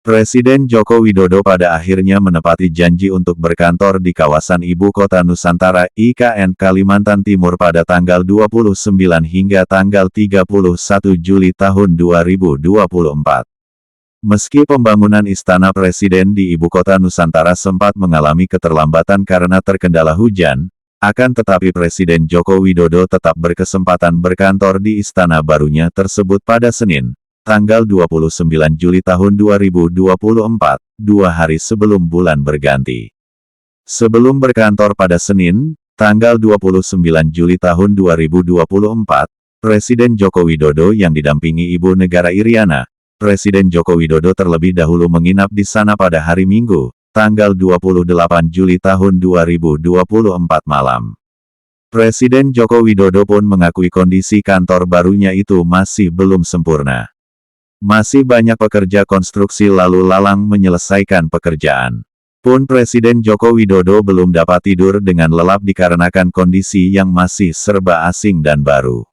Presiden Joko Widodo pada akhirnya menepati janji untuk berkantor di kawasan Ibu Kota Nusantara (IKN) Kalimantan Timur pada tanggal 29 hingga tanggal 31 Juli tahun 2024. Meski pembangunan Istana Presiden di Ibu Kota Nusantara sempat mengalami keterlambatan karena terkendala hujan, akan tetapi Presiden Joko Widodo tetap berkesempatan berkantor di istana barunya tersebut pada Senin, tanggal 29 Juli tahun 2024, 2 hari sebelum bulan berganti. Sebelum berkantor pada Senin, tanggal 29 Juli tahun 2024, Presiden Joko Widodo yang didampingi Ibu Negara Iriana, Presiden Joko Widodo terlebih dahulu menginap di sana pada hari Minggu, tanggal 28 Juli tahun 2024 malam. Presiden Joko Widodo pun mengakui kondisi kantor barunya itu masih belum sempurna. Masih banyak pekerja konstruksi lalu lalang menyelesaikan pekerjaan. Pun Presiden Joko Widodo belum dapat tidur dengan lelap dikarenakan kondisi yang masih serba asing dan baru.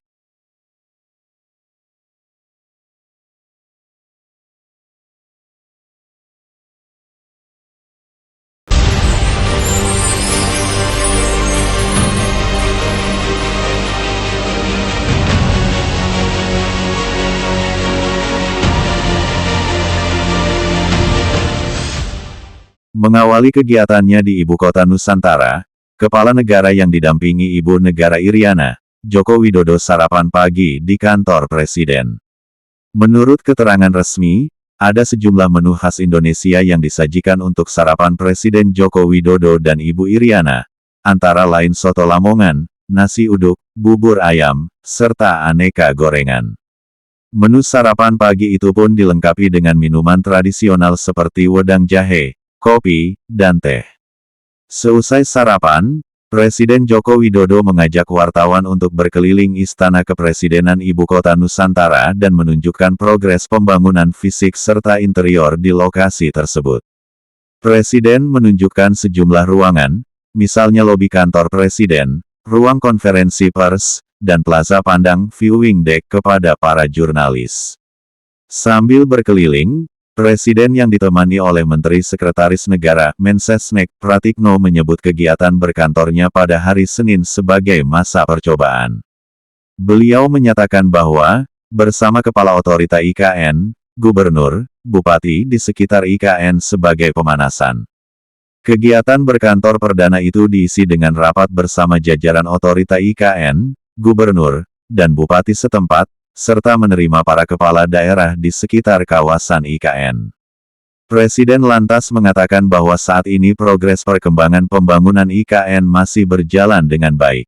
Mengawali kegiatannya di Ibu Kota Nusantara, Kepala Negara yang didampingi Ibu Negara Iriana, Joko Widodo sarapan pagi di kantor Presiden. Menurut keterangan resmi, ada sejumlah menu khas Indonesia yang disajikan untuk sarapan Presiden Joko Widodo dan Ibu Iriana, antara lain soto Lamongan, nasi uduk, bubur ayam, serta aneka gorengan. Menu sarapan pagi itu pun dilengkapi dengan minuman tradisional seperti wedang jahe, kopi, dan teh. Seusai sarapan, Presiden Joko Widodo mengajak wartawan untuk berkeliling Istana Kepresidenan Ibu Kota Nusantara dan menunjukkan progres pembangunan fisik serta interior di lokasi tersebut. Presiden menunjukkan sejumlah ruangan, misalnya lobi kantor Presiden, ruang konferensi pers, dan plaza pandang viewing deck kepada para jurnalis. Sambil berkeliling, Presiden yang ditemani oleh Menteri Sekretaris Negara, Mensesnek, Pratikno menyebut kegiatan berkantornya pada hari Senin sebagai masa percobaan. Beliau menyatakan bahwa, bersama Kepala Otorita IKN, Gubernur, Bupati di sekitar IKN sebagai pemanasan. Kegiatan berkantor perdana itu diisi dengan rapat bersama jajaran Otorita IKN, Gubernur, dan Bupati setempat, serta menerima para kepala daerah di sekitar kawasan IKN. Presiden lantas mengatakan bahwa saat ini progres perkembangan pembangunan IKN masih berjalan dengan baik.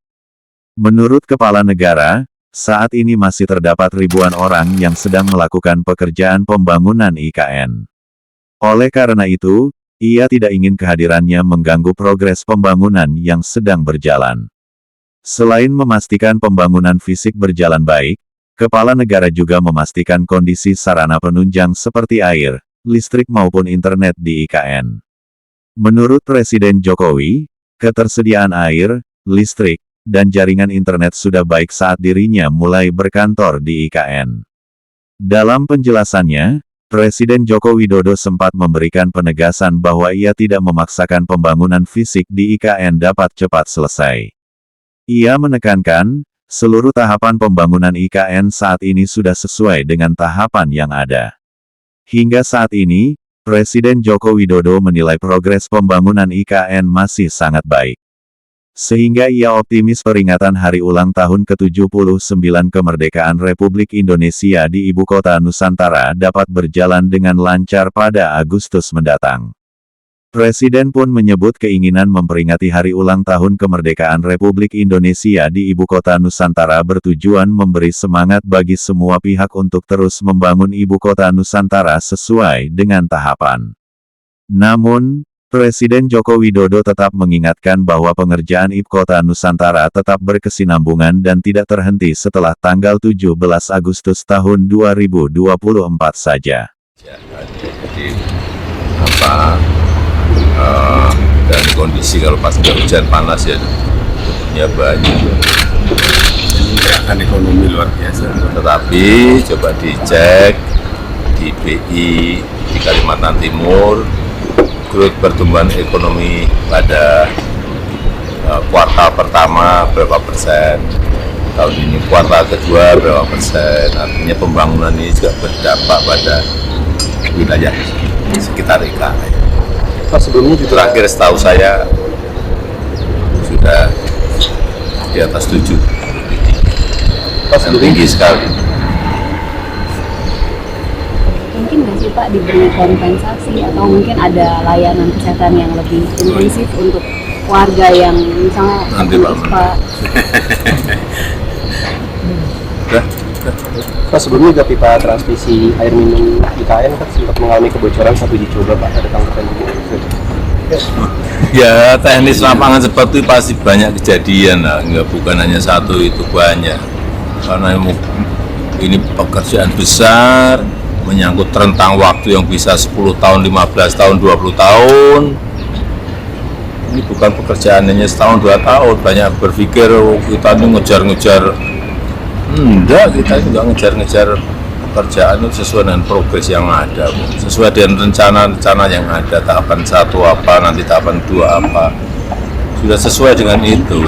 Menurut Kepala Negara, saat ini masih terdapat ribuan orang yang sedang melakukan pekerjaan pembangunan IKN. Oleh karena itu, ia tidak ingin kehadirannya mengganggu progres pembangunan yang sedang berjalan. Selain memastikan pembangunan fisik berjalan baik, Kepala Negara juga memastikan kondisi sarana penunjang seperti air, listrik maupun internet di IKN. Menurut Presiden Jokowi, ketersediaan air, listrik, dan jaringan internet sudah baik saat dirinya mulai berkantor di IKN. Dalam penjelasannya, Presiden Joko Widodo sempat memberikan penegasan bahwa ia tidak memaksakan pembangunan fisik di IKN dapat cepat selesai. Ia menekankan, seluruh tahapan pembangunan IKN saat ini sudah sesuai dengan tahapan yang ada. Hingga saat ini, Presiden Joko Widodo menilai progres pembangunan IKN masih sangat baik. Sehingga ia optimis peringatan hari ulang tahun ke-79 kemerdekaan Republik Indonesia di Ibu Kota Nusantara dapat berjalan dengan lancar pada Agustus mendatang. Presiden pun menyebut keinginan memperingati hari ulang tahun kemerdekaan Republik Indonesia di Ibu Kota Nusantara bertujuan memberi semangat bagi semua pihak untuk terus membangun Ibu Kota Nusantara sesuai dengan tahapan. Namun, Presiden Joko Widodo tetap mengingatkan bahwa pengerjaan Ibu Kota Nusantara tetap berkesinambungan dan tidak terhenti setelah tanggal 17 Agustus tahun 2024 saja. Dan kondisi kalau pas hujan panas ya banyak. Gerakan ekonomi luar biasa. Tetapi coba dicek di di BI di Kalimantan Timur, growth pertumbuhan ekonomi pada kuartal pertama berapa persen, tahun ini kuartal kedua berapa persen. Artinya pembangunan ini juga berdampak pada wilayah sekitar IKN. Pak, sebelumnya juga Terakhir setahu saya sudah di atas 7, Pak, dan tinggi sekali. Mungkin nggak sih Pak diberi kompensasi atau mungkin ada layanan kesehatan yang lebih intensif untuk warga yang misalnya Nanti, Pak. Udah? Pak, sebelumnya juga pipa transmisi air minum IKN kan sempat mengalami kebocoran saat uji coba Pak, ada tanggapan juga. Ya, teknis lapangan seperti itu pasti banyak kejadian lah, nggak bukan hanya satu, itu banyak. Karena ini pekerjaan besar, menyangkut rentang waktu yang bisa 10 tahun, 15 tahun, 20 tahun. Ini bukan pekerjaan hanya setahun, 2 tahun. Banyak berpikir, oh, kita ini ngejar-ngejar. Enggak, kita juga ngejar-ngejar pekerjaan itu sesuai dengan progres yang ada, sesuai dengan rencana-rencana yang ada, tahapan 1 apa, nanti tahapan 2 apa, sudah sesuai dengan itu.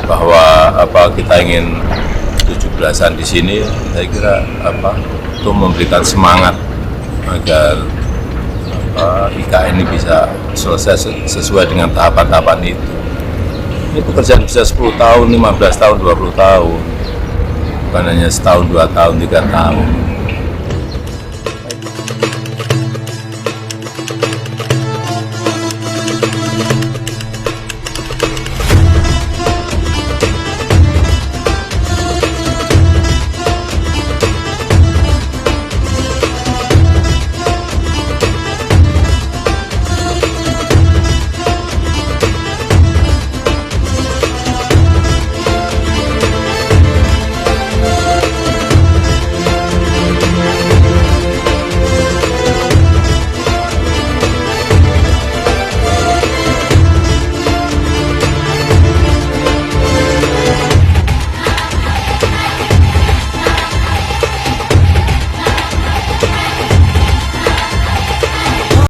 Bahwa kita ingin 17-an di sini, saya kira itu memberikan semangat agar IKN ini bisa selesai sesuai dengan tahapan-tahapan itu. Ini pekerjaan bisa 10 tahun, 15 tahun, 20 tahun, bukan hanya setahun, 2 tahun, 3 tahun.